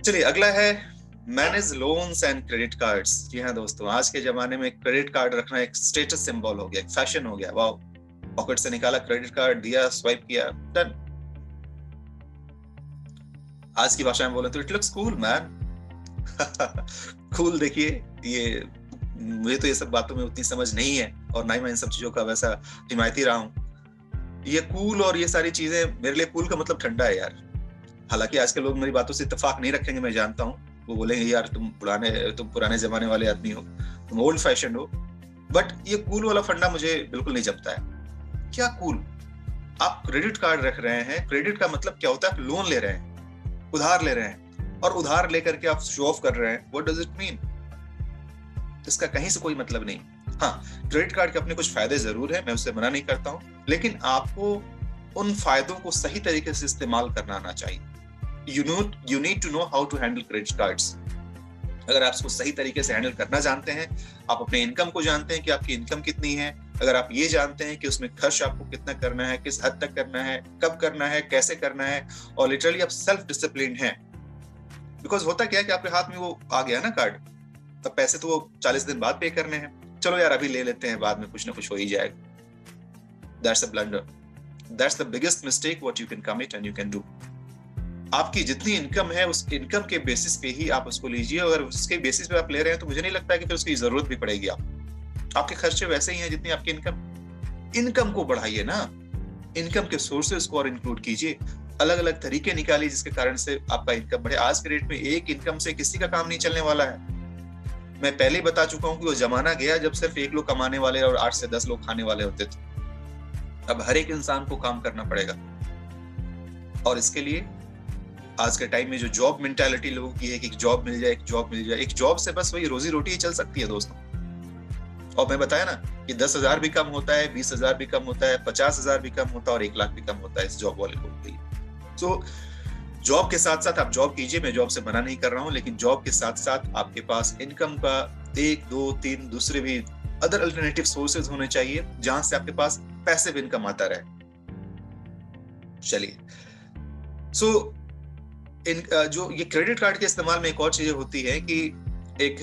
चलिए अगला है manage loans and credit cards. जी हाँ दोस्तों, आज के जमाने में क्रेडिट कार्ड रखना एक स्टेटस सिंबल हो गया, एक फैशन हो गया। वाह, पॉकेट से निकाला क्रेडिट कार्ड, दिया, स्वाइप किया, डन। आज की भाषा में बोले तो it looks cool man. Cool देखिए, ये मुझे तो ये सब बातों में उतनी समझ नहीं है और ना ही मैं इन सब चीजों का वैसा हिमायती रहा हूँ। ये कूल और ये सारी चीजें, मेरे लिए कूल का मतलब ठंडा है यार। हालांकि आज के लोग मेरी बातों से इत्तेफाक नहीं रखेंगे, मैं जानता हूँ। वो बोलेंगे यार तुम पुराने जमाने वाले आदमी हो, तुम ओल्ड फैशन हो। बट ये कूल वाला फंडा मुझे बिल्कुल नहीं जमता है। क्या कूल? आप क्रेडिट कार्ड रख रहे हैं, क्रेडिट का मतलब क्या होता है? आप लोन ले रहे हैं, उधार ले रहे हैं, और उधार लेकर के आप शो ऑफ कर रहे हैं। What does it mean? इसका कहीं से कोई मतलब नहीं। हाँ, क्रेडिट कार्ड के अपने कुछ फायदे जरूर है, मैं उससे मना नहीं करता हूँ, लेकिन आपको उन फायदों को सही तरीके से इस्तेमाल करना आना चाहिए। You need to know how to handle credit cards. अगर आप इसको सही तरीके से हैंडल करना जानते हैं, आप अपने इनकम को जानते हैं कि आपकी इनकम कितनी है, अगर आप ये जानते हैं कि उसमें खर्च आपको कितना करना है, किस हद तक करना है, कब करना है, कैसे करना है, और लिटरली आप सेल्फ डिसिप्लिन हैं। बिकॉज होता क्या है कि आपके हाथ में वो आ गया ना कार्ड, तब पैसे तो वो 40 दिन बाद पे करने हैं। चलो यार अभी ले लेते हैं, बाद में कुछ ना कुछ हो ही जाएगा। That's a blunder. That's the biggest mistake what you can commit and you can do. आपकी जितनी इनकम है उस इनकम के बेसिस पे ही आप उसको लीजिए। अगर उसके बेसिस पे आप ले रहे हैं तो मुझे नहीं लगता है कि फिर उसकी जरूरत भी पड़ेगी। आपके खर्चे वैसे ही हैं जितनी आपकी इनकम को बढ़ाइए ना, इनकम के सोर्सेस को और इंक्लूड कीजिए, अलग अलग तरीके निकालिए जिसके कारण से आपका इनकम बढ़े। आज के रेट में एक इनकम से किसी का काम नहीं चलने वाला है। मैं पहले ही बता चुका हूं कि वो जमाना गया जब सिर्फ एक लोग कमाने वाले और 8 से 10 लोग खाने वाले होते थे। अब हर एक इंसान को काम करना पड़ेगा, और इसके लिए आज के टाइम में जो जॉब मेंटालिटी लोगों की है कि जॉब मिल जाए, एक जॉब मिल जाए, एक जॉब से बस वही रोजी रोटी ही चल सकती है दोस्तों। और मैं बताया ना कि 10,000 भी कम होता है, 20,000 भी कम होता है, 50,000 भी कम होता है, और 1 लाख भी कम होता है इस जॉब वाले लोगों के लिए। सो जॉब के साथ साथ आप जॉब कीजिए, मैं जॉब से मना नहीं कर रहा हूँ, लेकिन जॉब के साथ साथ आपके पास इनकम का 1, 2, 3 दूसरे भी अदर अल्टरनेटिव सोर्सेज होने चाहिए जहां से आपके पास पैसिव इनकम आता रहे। चलिए, सो जो ये क्रेडिट कार्ड के इस्तेमाल में एक और चीज होती है कि एक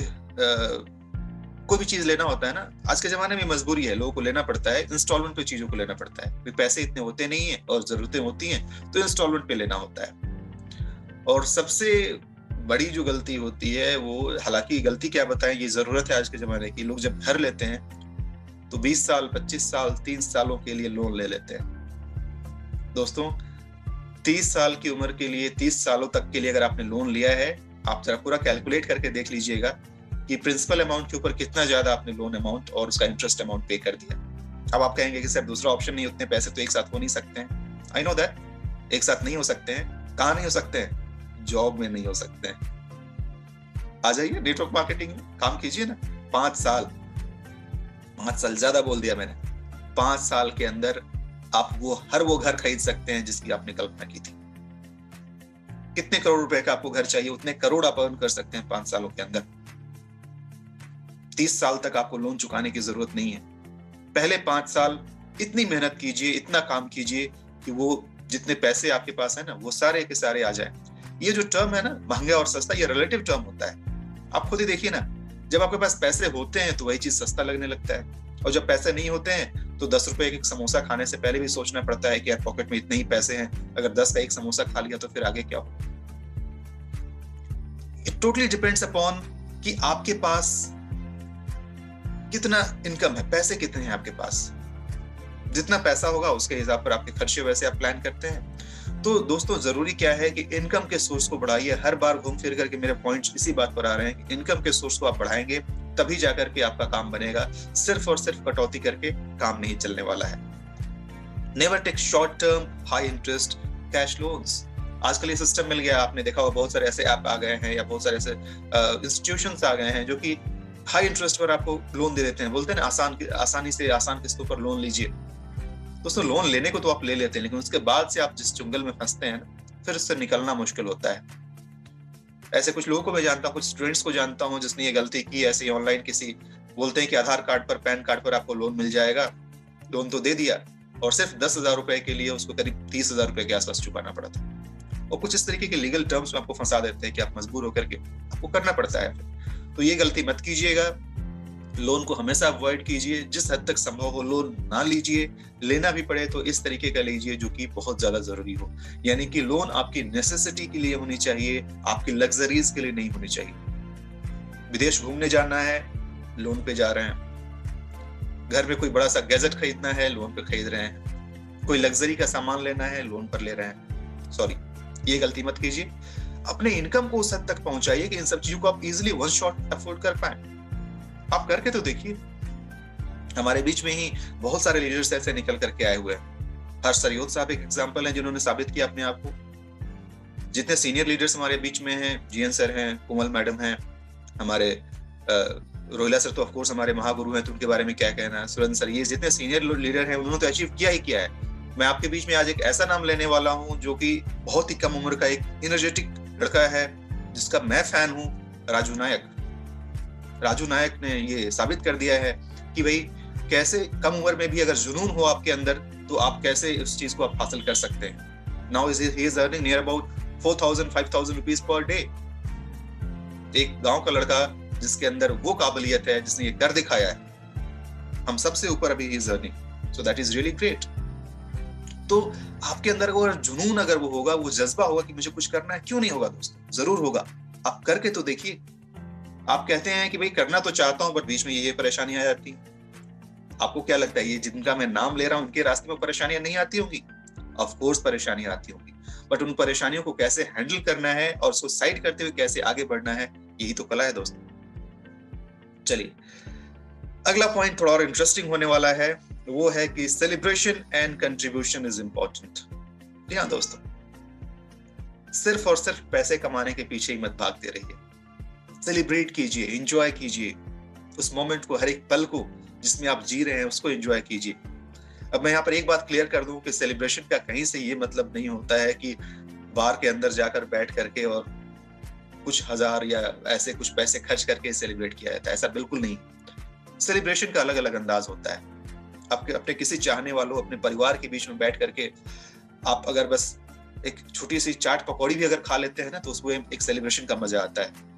कोई भी चीज लेना होता है ना, आज के जमाने में मजबूरी है, लोगों को लेना पड़ता है, इंस्टॉलमेंट पे चीजों को लेना पड़ता है। पैसे इतने होते नहीं है और जरूरतें होती हैं तो इंस्टॉलमेंट पे लेना होता है। और सबसे बड़ी जो गलती होती है वो, हालांकि गलती क्या बताएं, ये जरूरत है आज के जमाने की। लोग जब घर लेते हैं तो 20 साल, 25 साल, 3 सालों के लिए लोन ले लेते हैं। दोस्तों 30 साल की उम्र के लिए, 30 सालों तक के लिए अगर आपने लोन लिया है, आप जरा पूरा कैलकुलेट करके देख लीजिएगा कि प्रिंसिपल अमाउंट के ऊपर कितना ज्यादा आपने लोन अमाउंट और उसका इंटरेस्ट अमाउंट पे कर दिया। अब आप कहेंगे कि सर दूसरा ऑप्शन नहीं, उतने पैसे तो एक साथ हो नहीं सकते हैं। आई नो दैट, एक साथ नहीं हो सकते हैं। कहाँ नहीं हो सकते हैं? जॉब में नहीं हो सकते हैं। आ जाइए नेटवर्क मार्केटिंग में काम कीजिए ना। 5 साल ज्यादा बोल दिया मैंने, 5 साल के अंदर आप हर वो घर खरीद सकते हैं जिसकी आपने कल्पना की थी। कितने करोड़ रुपए का आपको घर चाहिए, उतने करोड़ आप अर्न कर सकते हैं 5 सालों के अंदर। 30 साल तक आपको लोन चुकाने की जरूरत नहीं है। पहले 5 साल इतनी मेहनत कीजिए, इतना काम कीजिए कि वो जितने पैसे आपके पास है ना, वो सारे के सारे आ जाए। ये जो टर्म है ना, महंगा और सस्ता, ये रिलेटिव टर्म होता है। आप खुद ही देखिए ना, जब आपके पास पैसे होते हैं तो वही चीज सस्ता लगने लगता है, और जब पैसे नहीं होते हैं तो 10 रुपए एक समोसा खाने से पहले भी सोचना पड़ता है कि यार पॉकेट में इतने ही पैसे हैं, अगर 10 का एक समोसा खा लिया तो फिर आगे क्या हो। इट टोटली डिपेंड्स अपॉन कि आपके पास कितना इनकम है, पैसे कितने हैं आपके पास। जितना पैसा होगा उसके हिसाब पर आपके खर्चे वैसे आप प्लान करते हैं। तो दोस्तों जरूरी क्या है कि इनकम के सोर्स को बढ़ाइए। हर बार घूम फिर करके मेरे पॉइंट्स इसी बात पर आ रहे हैं कि इनकम के सोर्स को आप बढ़ाएंगे तभी जाकर के आपका काम बनेगा। सिर्फ और सिर्फ कटौती करके काम नहीं चलने वाला है। Never take short term high interest cash loans. आजकल ये सिस्टम मिल गया, आपने देखा होगा, बहुत सारे ऐसे ऐप आ गए हैं या बहुत सारे ऐसे इंस्टीट्यूशंस आ गए हैं जो कि हाई इंटरेस्ट पर आपको लोन दे देते हैं। बोलते हैं ना आसानी से आसान किस्तों पर लोन लीजिए। दोस्तों लोन लेने को तो आप ले लेते हैं, लेकिन उसके बाद से आप जिस चुंगल में फंसते हैं फिर उससे निकलना मुश्किल होता है। ऐसे कुछ लोगों को मैं जानता हूँ, कुछ स्टूडेंट्स को जानता हूँ जिसने ये गलती की। ऐसे ऑनलाइन किसी बोलते हैं कि आधार कार्ड पर, पैन कार्ड पर आपको लोन मिल जाएगा, लोन तो दे दिया और सिर्फ 10,000 रुपए के लिए उसको करीब 30,000 रुपए के आसपास चुकाना पड़ा था। और कुछ इस तरीके के लीगल टर्म्स में आपको फंसा देते हैं कि आप मजबूर होकर के आपको करना पड़ता है। तो ये गलती मत कीजिएगा। लोन को हमेशा अवॉइड कीजिए, जिस हद तक संभव हो लोन ना लीजिए, लेना भी पड़े तो इस तरीके का लीजिए जो कि बहुत ज्यादा जरूरी हो। यानी कि लोन आपकी नेसेसिटी के लिए होनी चाहिए, आपकी लग्जरीज के लिए नहीं होनी चाहिए। विदेश घूमने जाना है, लोन पे जा रहे हैं। घर में कोई बड़ा सा गैजेट खरीदना है, लोन पे खरीद रहे हैं। कोई लग्जरी का सामान लेना है, लोन पर ले रहे हैं। सॉरी, ये गलती मत कीजिए। अपने इनकम को उस हद तक पहुंचाइए कि इन सब चीजों को आप इजीली वन शॉट अफोर्ड कर पाए। आप करके तो देखिए। हमारे बीच में ही बहुत सारे लीडर्स ऐसे निकल करके आए हुए हैं। हर्ष सरियोत साहब एक एग्जांपल हैं जिन्होंने साबित किया अपने आप को। जितने सीनियर लीडर्स हमारे बीच में हैं, जीएन सर हैं, कोमल मैडम हैं, हमारे रोहिला सर तो ऑफ कोर्स हमारे महागुरु हैं, तो उनके बारे में क्या कहना है। सुरेंद्र सर, ये जितने सीनियर लीडर हैं उन्होंने तो अचीव किया ही किया है। मैं आपके बीच में आज एक ऐसा नाम लेने वाला हूं जो कि बहुत ही कम उम्र का एक एनर्जेटिक लड़का है जिसका मैं फैन हूं, राजू नायक। राजू नायक ने ये साबित कर दिया है कि भाई कैसे कम उम्र में भी अगर जुनून हो आपके अंदर तो आप कैसे उस चीज को आप हासिल कर सकते हैं। Now he is earning near about 4,000-5,000 rupees per day. एक गांव का लड़का जिसके अंदर वो काबिलियत है, जिसने ये कर दिखाया है, हम सबसे ऊपर अभी he is earning, so that is really great. तो आपके अंदर अगर जुनून अगर वो होगा, वो जज्बा होगा कि मुझे कुछ करना है, क्यों नहीं होगा दोस्तों, जरूर होगा। आप करके तो देखिए। आप कहते हैं कि भाई करना तो चाहता हूं बट बीच में ये परेशानी आ जाती है। आपको क्या लगता है ये जिनका मैं नाम ले रहा हूं उनके रास्ते में परेशानियां नहीं आती होंगी? ऑफ कोर्स परेशानियां आती होंगी, बट उन परेशानियों को कैसे हैंडल करना है और उसको साइड करते हुए कैसे आगे बढ़ना है, यही तो कला है दोस्तों। चलिए, अगला पॉइंट थोड़ा और इंटरेस्टिंग होने वाला है, वो है कि celebration and contribution is important. जी हाँ दोस्तों, सिर्फ और सिर्फ पैसे कमाने के पीछे ही मत भागते रहिए। सेलिब्रेट कीजिए, एंजॉय कीजिए उस मोमेंट को, हर एक पल को जिसमें आप जी रहे हैं उसको एंजॉय कीजिए। अब मैं यहाँ पर एक बात क्लियर कर दूं कि सेलिब्रेशन का कहीं से ये मतलब नहीं होता है कि बार के अंदर जाकर बैठ करके और कुछ हजार या ऐसे कुछ पैसे खर्च करके सेलिब्रेट किया जाता है, ऐसा बिल्कुल नहीं। सेलिब्रेशन का अलग अलग अंदाज होता है। आपके अपने किसी चाहने वालों, अपने परिवार के बीच में बैठ करके आप अगर बस एक छोटी सी चाट पकौड़ी भी अगर खा लेते हैं ना, तो उसमें एक सेलिब्रेशन का मजा आता है।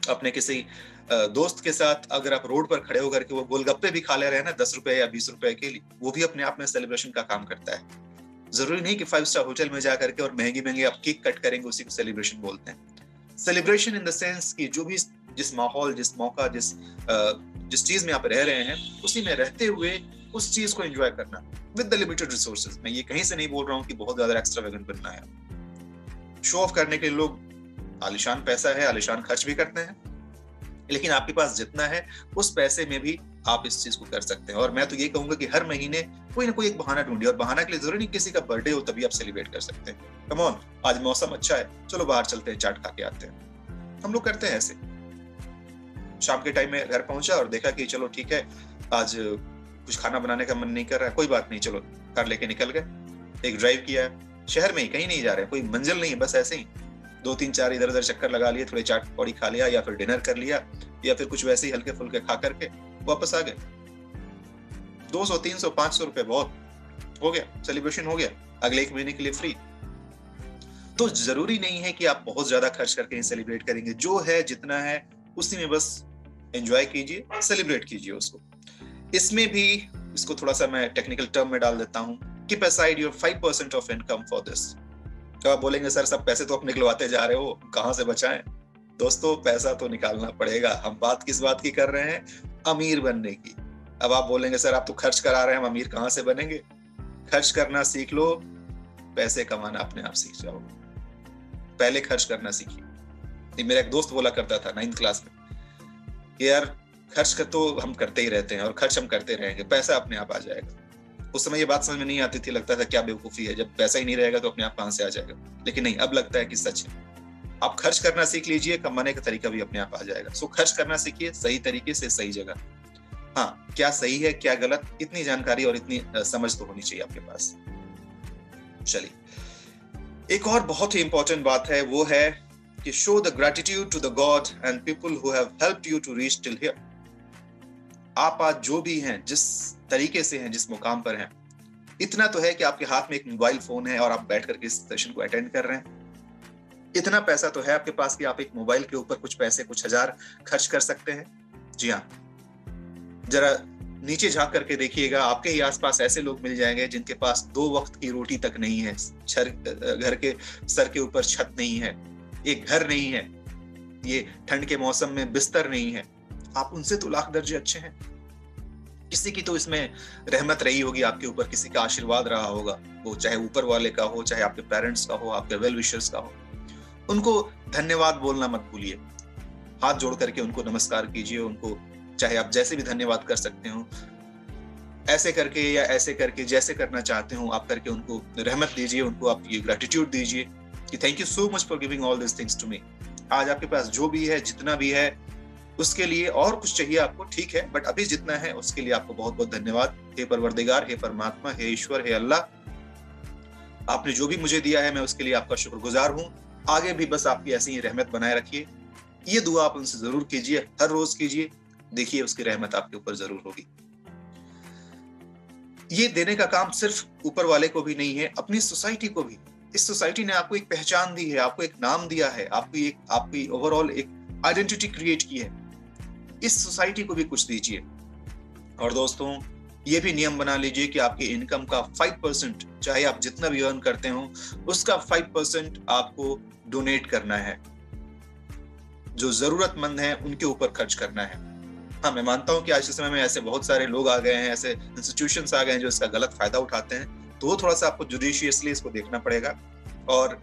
अपने किसी दोस्त के साथ अगर आप रोड पर खड़े होकर के वो गोलगप्पे भी खा ले रहे हैं ना 10 रुपए या 20 रुपए के लिए, वो भी अपने आप में सेलिब्रेशन का काम करता है। जरूरी नहीं कि 5 स्टार होटल में जाकर के और महंगी महंगी आप केक कट करेंगे उसी को सेलिब्रेशन बोलते हैं। सेलिब्रेशन इन द सेंस कि जो भी जिस माहौल, जिस मौका, जिस चीज में आप रह रहे हैं उसी में रहते हुए उस चीज को एंजॉय करना विद द लिमिटेड रिसोर्सेज। मैं ये कहीं से नहीं बोल रहा हूँ कि बहुत ज्यादा एक्स्ट्रावेगेंट बनना है। शो ऑफ करने के लिए लोग आलिशान पैसा है, आलिशान खर्च भी करते हैं, लेकिन आपके पास जितना है उस पैसे में भी आप इस चीज को कर सकते हैं। और मैं तो ये कहूंगा कि हर महीने कोई ना कोई एक बहाना ढूंढिए, और बहाना के लिए जरूरी नहीं किसी का बर्थडे हो तभी आप सेलिब्रेट कर सकते हैं। कम ऑन, आज मौसम अच्छा है, चलो बाहर चलते हैं, चाट खा के आते हैं। हम लोग करते हैं ऐसे। शाम के टाइम में घर पहुंचा और देखा कि चलो ठीक है, आज कुछ खाना बनाने का मन नहीं कर रहा है, कोई बात नहीं, चलो कार लेके निकल गए, एक ड्राइव किया, शहर में ही, कहीं नहीं जा रहे, कोई मंजिल नहीं है, बस ऐसे ही 2-3-4 इधर उधर चक्कर लगा लिए, थोड़े चाट पकौड़ी खा लिया या फिर डिनर कर लिया या फिर कुछ वैसे ही हल्के फुल्के खा करके वापस आ गए। 200, 300, 500 रुपए बहुत हो गया, सेलिब्रेशन हो गया, अगले 1 महीने के लिए फ्री। तो जरूरी नहीं है कि आप बहुत ज्यादा खर्च करके ही सेलिब्रेट करेंगे। जो है जितना है उसी में बस एंजॉय कीजिए, सेलिब्रेट कीजिए उसको। इसमें भी इसको थोड़ा सा मैं टेक्निकल टर्म में डाल देता हूं, keep aside your 5% of income for this. तो आप बोलेंगे सर सब पैसे तो आप निकलवाते जा रहे हो, कहां से बचाएं? दोस्तों पैसा तो निकालना पड़ेगा। हम बात किस बात की कर रहे हैं? अमीर बनने की। अब आप बोलेंगे सर आप तो खर्च करा रहे हैं, हम अमीर कहां से बनेंगे? खर्च करना सीख लो, पैसे कमाना अपने आप सीख जाओगे। पहले खर्च करना सीखिए। मेरा एक दोस्त बोला करता था 9th क्लास में कि यार खर्च कर तो हम करते ही रहते हैं और खर्च हम करते रहेंगे, पैसा अपने आप आ जाएगा। उस समय ये बात समझ में नहीं आती थी, लगता था क्या बेवकूफी है, जब पैसा ही नहीं रहेगा तो अपने आप कहां से आ जाएगा। लेकिन नहीं, अब लगता है कि सच है। आप खर्च करना सीख लीजिए, कमाने का तरीका भी अपने आप आ जाएगा। सो खर्च करना सीखिए, सही तरीके से, सही जगह। हाँ, क्या सही है क्या गलत, इतनी जानकारी और इतनी समझ तो होनी चाहिए आपके पास। चलिए, एक और बहुत ही इंपॉर्टेंट बात है, वो है कि show the gratitude to the god and people who have helped you to reach till here. आप आज जो भी हैं, जिस तरीके से हैं, जिस मुकाम पर हैं, इतना तो है कि आपके हाथ में एक मोबाइल फोन है और आप बैठ करके इस सेशन को अटेंड कर रहे हैं। इतना पैसा तो है आपके पास कि आप एक मोबाइल के ऊपर कुछ पैसे, कुछ हजार खर्च कर सकते हैं। जी हाँ, जरा नीचे झांक करके देखिएगा, आपके ही आसपास ऐसे लोग मिल जाएंगे जिनके पास 2 वक्त की रोटी तक नहीं है, घर के सर के ऊपर छत नहीं है, एक घर नहीं है, ये ठंड के मौसम में बिस्तर नहीं है। आप उनसे तो लाख दर्जे अच्छे हैं। किसी की तो इसमें रहमत रही होगी आपके ऊपर, किसी का आशीर्वाद रहा होगा, वो चाहे ऊपर वाले का हो, चाहे आपके पेरेंट्स का हो, आपके वेल विशर्स का हो। उनको धन्यवाद बोलना मत भूलिए, हाथ जोड़ करके उनको नमस्कार कीजिए। उनको चाहे आप जैसे भी धन्यवाद कर सकते हो, ऐसे करके या ऐसे करके, जैसे करना चाहते हो आप करके उनको रहमत दीजिए, उनको आप ये ग्रेटिट्यूड दीजिए कि thank you so much for giving all this things to me. आज आपके पास जो भी है, जितना भी है, उसके लिए और कुछ चाहिए आपको, ठीक है, बट अभी जितना है उसके लिए आपको बहुत बहुत धन्यवाद। हे परवरदिगार, हे परमात्मा, हे ईश्वर, हे अल्लाह, आपने जो भी मुझे दिया है मैं उसके लिए आपका शुक्रगुजार हूँ। आगे भी बस आपकी ऐसी ही रहमत बनाए रखिए। ये दुआ आप उनसे जरूर कीजिए, हर रोज कीजिए, देखिए उसकी रहमत आपके ऊपर जरूर होगी। ये देने का काम सिर्फ ऊपर वाले को भी नहीं है, अपनी सोसाइटी को भी। इस सोसाइटी ने आपको एक पहचान दी है, आपको एक नाम दिया है, आपकी ओवरऑल एक आइडेंटिटी क्रिएट की है। इस सोसाइटी को भी कुछ दीजिए। और दोस्तों, ये भी नियम बना लीजिए कि आपकी इनकम का 5%, चाहे आप जितना भी अर्न करते हो, उसका 5% आपको डोनेट करना है। जो जरूरतमंद है उनके ऊपर खर्च करना है। हाँ, मैं मानता हूं कि आज के समय में ऐसे बहुत सारे लोग आ गए हैं, ऐसे इंस्टीट्यूशंस आ गए हैं जो इसका गलत फायदा उठाते हैं, तो वो थोड़ा सा आपको जुडिशियसली इसको देखना पड़ेगा और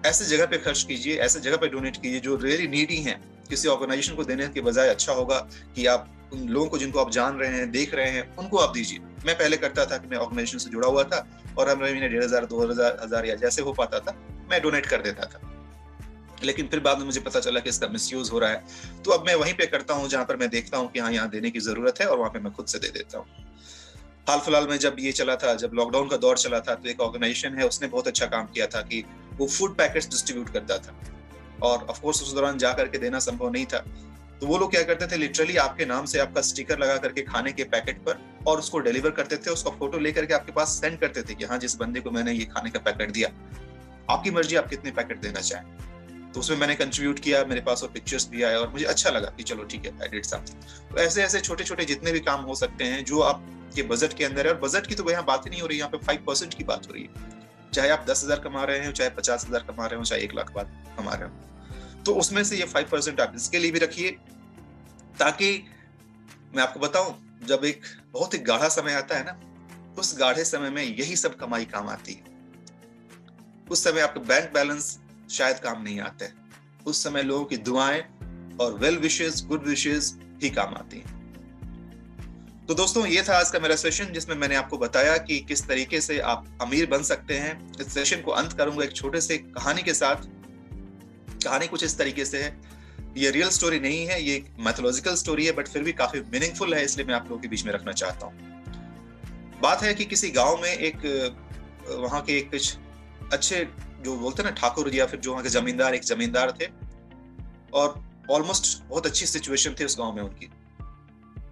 ऐसे जगह पे खर्च कीजिए, ऐसे जगह पे डोनेट कीजिए जो रियली नीडी हैं। किसी ऑर्गेनाइजेशन को देने के बजाय अच्छा होगा कि आप उन लोगों को जिनको आप जान रहे हैं, देख रहे हैं, उनको आप दीजिए। मैं पहले करता था कि मैं ऑर्गेनाइजेशन से जुड़ा हुआ था और हर महीने 1,500, 2,000 या जैसे हो पाता था मैं डोनेट कर देता था। लेकिन फिर बाद में मुझे पता चला कि इसका मिसयूज हो रहा है, तो अब मैं वहीं पे करता हूँ जहां पर मैं देखता हूँ कि हाँ, यहाँ देने की जरूरत है और वहां पे मैं खुद से दे देता हूँ। हाल फिलहाल में जब ये चला था, जब लॉकडाउन का दौर चला था, तो एक ऑर्गेनाइजेशन है, उसने बहुत अच्छा काम किया था कि वो फूड पैकेट्स डिस्ट्रीब्यूट करता था। और ऑफ कोर्स उस दौरान जा करके देना संभव नहीं था, तो वो लोग क्या करते थे, लिटरली आपके नाम से आपका स्टिकर लगा करके खाने के पैकेट पर और उसको डिलीवर करते थे, उसका फोटो लेकर के आपके पास सेंड करते थे कि हाँ, जिस बंदे को मैंने ये खाने का पैकेट दिया, आपकी मर्जी आप कितने पैकेट देना चाहें। तो उसमें मैंने कंट्रीब्यूट किया, मेरे पास वो पिक्चर्स भी आए और मुझे अच्छा लगा कि चलो ठीक है, आई डिड समथिंग। तो ऐसे ऐसे छोटे छोटे जितने भी काम हो सकते हैं जो आपके बजट के अंदर है, और बजट की तो यहाँ बात ही नहीं हो रही, यहाँ पे 5% की बात हो रही है। चाहे आप 10,000 कमा रहे हो, चाहे 50,000 कमा रहे हो, चाहे 1 लाख कमा रहे हो, तो उसमें से ये 5% आप इसके लिए भी रखिए, ताकि मैं आपको बताऊं, जब एक बहुत ही गाढ़ा समय आता है ना, उस गाढ़े समय में यही सब कमाई काम आती है। उस समय आपका बैंक बैलेंस शायद काम नहीं आते हैं, उस समय लोगों की दुआएं और वेल विशेस, गुड विशेस ही काम आती हैं। तो दोस्तों, ये था आज का मेरा सेशन जिसमें मैंने आपको बताया कि किस तरीके से आप अमीर बन सकते हैं। इस सेशन को अंत करूंगा एक छोटे से कहानी के साथ। कहानी कुछ इस तरीके से है, ये रियल स्टोरी नहीं है, ये एक मैथोलॉजिकल स्टोरी है, बट फिर भी काफी मीनिंगफुल है, इसलिए मैं आप लोगों के बीच में रखना चाहता हूँ। बात है कि किसी गांव में वहां के एक कुछ अच्छे, जो बोलते हैं ना, ठाकुर या फिर जो वहां के जमींदार, एक जमींदार थे और ऑलमोस्ट बहुत अच्छी सिचुएशन थी उस गांव में उनकी।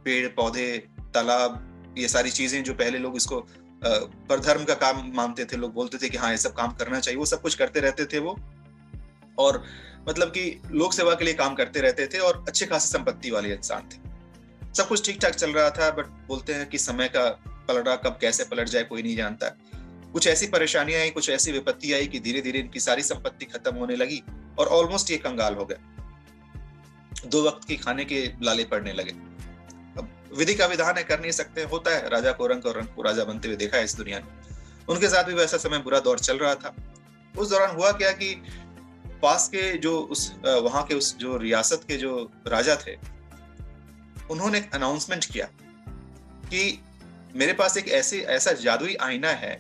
पेड़ पौधे, तालाब, ये सारी चीजें जो पहले लोग इसको परधर्म का काम मानते थे, लोग बोलते थे कि हाँ, ये सब काम करना चाहिए, वो सब कुछ करते रहते थे वो, और मतलब कि लोक सेवा के लिए काम करते रहते थे और अच्छे खासी संपत्ति वाले इंसान थे। सब कुछ ठीक ठाक चल रहा था, बट बोलते हैं कि समय का पलड़ा कब कैसे पलट जाए कोई नहीं जानता। कुछ ऐसी परेशानियां आई, कुछ ऐसी विपत्ति आई कि धीरे धीरे इनकी सारी संपत्ति खत्म होने लगी और ऑलमोस्ट ये कंगाल हो गए। 2 वक्त की खाने के लाले पड़ने लगे। अब विधि का विधान है, कर नहीं सकते, होता है, राजा को रंग और रंग को राजा बनते हुए देखा है इस दुनिया में। उनके साथ भी वैसा समय, बुरा दौर चल रहा था। उस दौरान हुआ क्या कि पास के जो वहां के उस जो रियासत के जो राजा थे, उन्होंने एक अनाउंसमेंट किया कि मेरे पास एक ऐसा जादुई आईना है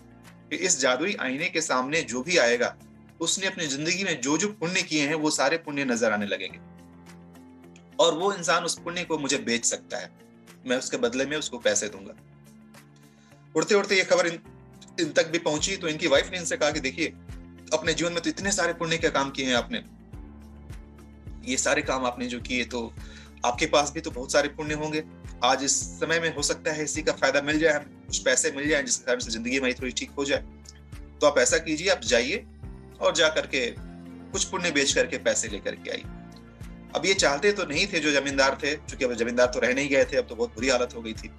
कि इस जादुई आईने के सामने जो भी आएगा, उसने अपनी जिंदगी में जो जो पुण्य किए हैं वो सारे पुण्य नजर आने लगेंगे और वो इंसान उस पुण्य को मुझे बेच सकता है, मैं उसके बदले में उसको पैसे दूंगा। उड़ते उड़ते ये खबर इन तक भी पहुंची, तो इनकी वाइफ ने इनसे कहा कि देखिए, अपने जीवन में तो इतने सारे पुण्य के काम किए हैं आपने, ये सारे काम आपने जो किए, तो आपके पास भी तो बहुत सारे पुण्य होंगे, आज इस समय में हो सकता है इसी का फायदा मिल जाए, कुछ पैसे मिल जाए जिसके कारण से जिंदगी हमारी थोड़ी ठीक हो जाए। तो आप ऐसा कीजिए, आप जाइए और जा करके कुछ पुण्य बेच करके पैसे लेकर के आइए। अब ये चाहते तो नहीं थे जो जमींदार थे, क्योंकि अब जमींदार तो रह नहीं गए थे, अब तो बहुत बुरी हालत हो गई थी।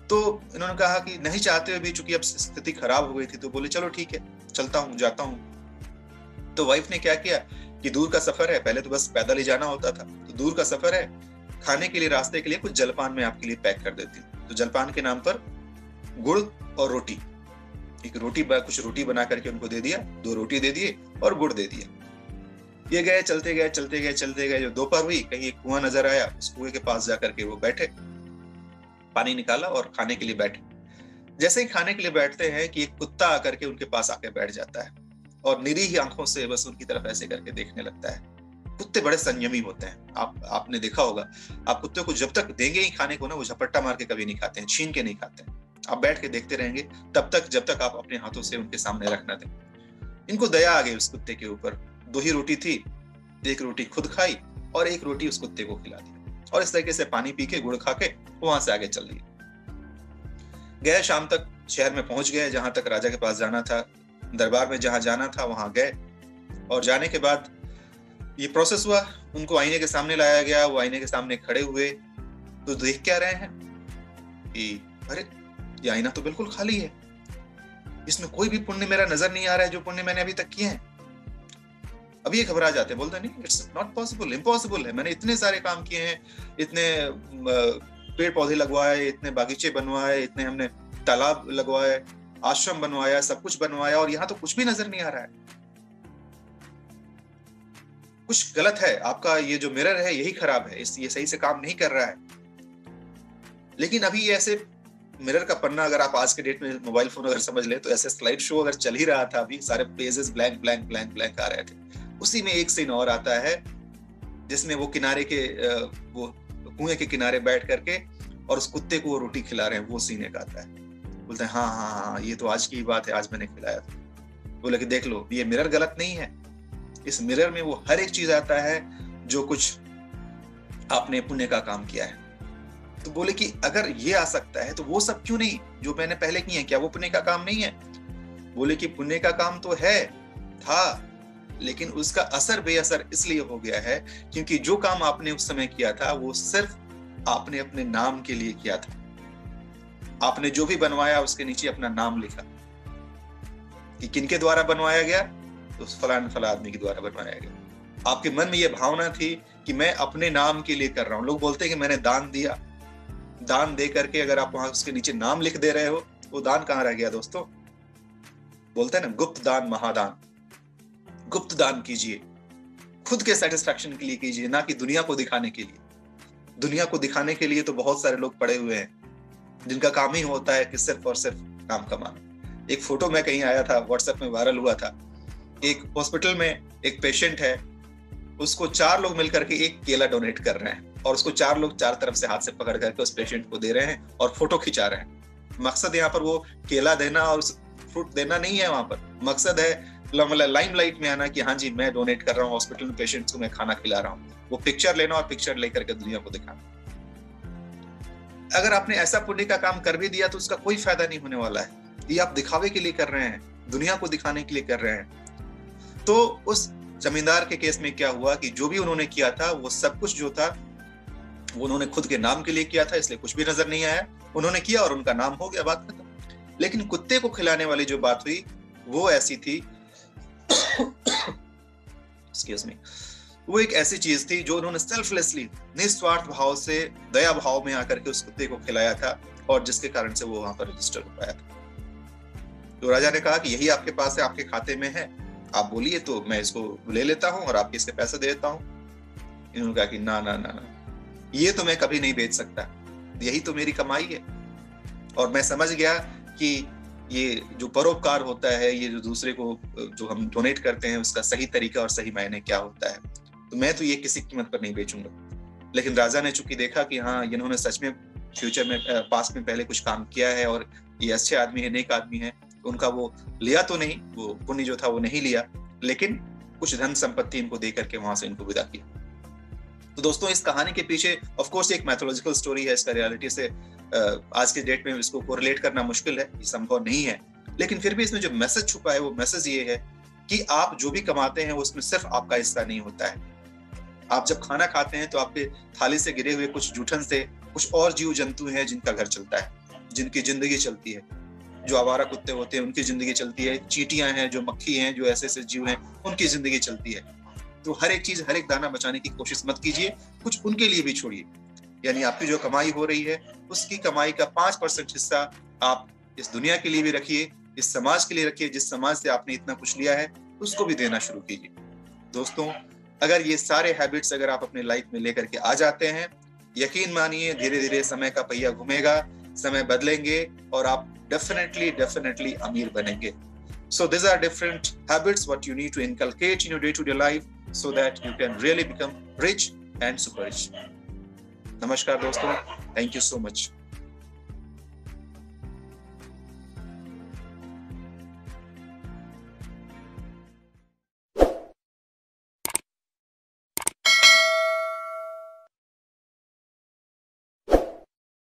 तो इन्होंने कहा कि नहीं चाहते हुए भी, चूंकि अब स्थिति खराब हो गई थी, तो बोले चलो ठीक है, चलता हूँ, जाता हूँ। तो वाइफ ने क्या किया कि दूर का सफर है, पहले तो बस पैदल ही जाना होता था, तो दूर का सफर है, खाने के लिए, रास्ते के लिए कुछ जलपान में आपके लिए पैक कर देती हूँ। तो जलपान के नाम पर गुड़ और रोटी, एक रोटी, कुछ रोटी बना करके उनको दे दिया, 2 रोटी दे दिए और गुड़ दे दिया। ये गए, चलते गए चलते गए चलते गए, जो दोपहर हुई, कहीं एक कुआं नजर आया, उस कुएं के पास जाकर के वो बैठे, पानी निकाला और खाने के लिए बैठे। जैसे ही खाने के लिए बैठते हैं कि एक कुत्ता आकर के उनके पास आके बैठ जाता है और निरीह आंखों से बस उनकी तरफ ऐसे करके देखने लगता है। कुत्ते बड़े संयमी होते हैं, आपने देखा होगा, आप कुत्ते को जब तक देंगे ही खाने को ना, वो झपट्टा मार के कभी नहीं खाते हैं, छीन के नहीं खाते हैं। आप बैठ के देखते रहेंगे तब तक जब तक आप अपने हाथों से उनके सामने रख ना दें। इनको दया आ गई उस कुत्ते के ऊपर, 2 ही रोटी थी, 1 रोटी खुद खाई और 1 रोटी उस कुत्ते को खिला दी, और इस तरीके से पानी पी के, गुड़ खा के वहां से आगे चल दिए। गए, शाम तक शहर में पहुंच गए, जहां तक राजा के पास जाना था, दरबार में जहां जाना था वहां गए। और जाने के बाद ये प्रोसेस हुआ, उनको आईने के सामने लाया गया, वो आईने के सामने खड़े हुए, तो देख क्या रहे हैं कि अरे ये आईना तो बिल्कुल खाली है, इसमें कोई भी पुण्य मेरा नजर नहीं आ रहा है जो पुण्य मैंने अभी तक किए हैं। अभी ये घबरा जाते हैं, बोलते नहीं, इट्स नॉट पॉसिबल, इम्पॉसिबल है, मैंने इतने सारे काम किए हैं, इतने पेड़ पौधे लगवाए, इतने बागीचे बनवाए, इतने हमने तालाब लगवाए, आश्रम बनवाया, सब कुछ बनवाया, और यहाँ तो कुछ भी नजर नहीं आ रहा है। कुछ गलत है, आपका ये जो मिरर है यही खराब है, ये सही से काम नहीं कर रहा है। लेकिन अभी ऐसे मिरर का पन्ना, अगर आप आज के डेट में मोबाइल फोन अगर समझ ले, तो ऐसे स्लाइड शो अगर चल ही रहा था, अभी सारे pages blank blank blank blank आ रहे थे। उसी में एक सीन और आता है जिसमें वो किनारे के, वो कुएं के किनारे बैठ करके और उस कुत्ते को वो रोटी खिला रहे हैं, वो सीन एक आता है। बोलते हैं हाँ हाँ हाँ, ये तो आज की बात है, आज मैंने खिलाया था। बोले कि देख लो, ये मिरर गलत नहीं है, इस मिरर में वो हर एक चीज आता है जो कुछ आपने पुण्य का काम किया है। तो बोले कि अगर ये आ सकता है तो वो सब क्यों नहीं जो मैंने पहले किए हैं, क्या वो पुण्य का काम नहीं है? बोले कि पुण्य का काम तो है, था, लेकिन उसका असर बेअसर इसलिए हो गया है क्योंकि जो काम आपने उस समय किया था वो सिर्फ आपने अपने नाम के लिए किया था। आपने जो भी बनवाया उसके नीचे अपना नाम लिखा कि किनके द्वारा बनवाया गया, तो फलान फला आदमी के द्वारा बनवाया गया। आपके मन में यह भावना थी कि मैं अपने नाम के लिए कर रहा हूं। लोग बोलते हैं कि मैंने दान दिया, दान दे करके अगर आप वहां उसके नीचे नाम लिख दे रहे हो, वो दान कहां रह गया दोस्तों? बोलते हैं ना, गुप्त दान महादान। गुप्त दान कीजिए, खुद के सेटिस्फैक्शन के लिए कीजिए, ना कि दुनिया को दिखाने के लिए। दुनिया को दिखाने के लिए तो बहुत सारे लोग पड़े हुए हैं जिनका काम ही होता है कि सिर्फ और सिर्फ नाम कमाना। एक फोटो में कहीं आया था, व्हाट्सएप में वायरल हुआ था, एक हॉस्पिटल में एक पेशेंट है, उसको 4 लोग मिलकर के एक केला डोनेट कर रहे हैं और उसको 4 लोग 4 तरफ से हाथ से पकड़ करके उस पेशेंट को दे रहे हैं और फोटो खिंचा रहे हैं। मकसद यहाँ पर वो केला देना और फ्रूट देना नहीं है, वहां पर मकसद है लाइमलाइट में आना कि हाँ जी मैं डोनेट कर रहा हूँ, हॉस्पिटल में पेशेंट्स को मैं खाना खिला रहा हूँ। वो पिक्चर लेना और पिक्चर लेकर के दुनिया को दिखाना। अगर आपने ऐसा पुण्य का काम कर भी दिया तो उसका कोई फायदा नहीं होने वाला है। ये आप दिखावे के लिए कर रहे हैं, दुनिया को दिखाने के लिए कर रहे हैं। तो उस जमींदार के केस में क्या हुआ कि जो भी उन्होंने किया था वो सब कुछ जो था वो उन्होंने खुद के नाम के लिए किया था, इसलिए कुछ भी नजर नहीं आया। उन्होंने किया और उनका नाम हो गया, बात खत्म। लेकिन कुत्ते को खिलाने वाली जो बात हुई वो ऐसी थी एक्सक्यूज मी, वो एक ऐसी चीज थी जो उन्होंने सेल्फलेसली, निस्वार्थ भाव से, दया भाव में आकर के उस कुत्ते को खिलाया था और जिसके कारण से वो वहां पर रजिस्टर हो पाया था। तो राजा ने कहा कि यही आपके पास है, आपके खाते में है, आप बोलिए तो मैं इसको ले लेता हूं और आपके इसके पैसे दे देता हूं। इन्होंने कहा कि ना ना ना ना, ये तो मैं कभी नहीं बेच सकता, यही तो मेरी कमाई है। और मैं समझ गया कि ये जो परोपकार होता है, ये जो दूसरे को जो हम डोनेट करते हैं, उसका सही तरीका और सही मायने क्या होता है, तो मैं तो ये किसी कीमत पर नहीं बेचूंगा। लेकिन राजा ने चूंकि देखा कि हाँ इन्होंने सच में फ्यूचर में, पास्ट में पहले कुछ काम किया है और ये अच्छे आदमी है, नेक आदमी है, उनका वो लिया तो नहीं, वो पुण्य जो था वो नहीं लिया, लेकिन कुछ धन संपत्ति इनको दे करके वहां से इनको विदा किया। तो दोस्तों इस कहानी के पीछे ऑफ कोर्स एक मैथोलॉजिकल स्टोरी है, इसका रियलिटी से आज के डेट में इसको कोरिलेट करना मुश्किल है, ये संभव नहीं है, लेकिन फिर भी इसमें जो मैसेज छुपा है वो मैसेज ये है कि आप जो भी कमाते हैं उसमें सिर्फ आपका हिस्सा नहीं होता है। आप जब खाना खाते हैं तो आपके थाली से गिरे हुए कुछ जूठन से कुछ और जीव जंतु हैं जिनका घर चलता है, जिनकी जिंदगी चलती है। जो आवारा कुत्ते होते हैं उनकी जिंदगी चलती है, चींटियां हैं, जो मक्खी हैं, जो ऐसे ऐसे जीव हैं उनकी जिंदगी चलती है। तो हर एक चीज, हर एक दाना बचाने की कोशिश मत कीजिए, कुछ उनके लिए भी छोड़िए। यानी आपकी जो कमाई हो रही है उसकी कमाई का 5% हिस्सा आप इस दुनिया के लिए भी रखिए, इस समाज के लिए रखिए, जिस समाज से आपने इतना कुछ लिया है उसको भी देना शुरू कीजिए। दोस्तों अगर ये सारे हैबिट्स अगर आप अपने लाइफ में लेकर के आ जाते हैं, यकीन मानिए धीरे धीरे समय का पहिया घूमेगा, समय बदलेंगे और आप डेफिनेटली अमीर बनेंगे। So these are different habits what you need to inculcate in your day-to-day life so that you can really become rich and super rich. Namaskar दोस्तों, thank you so much.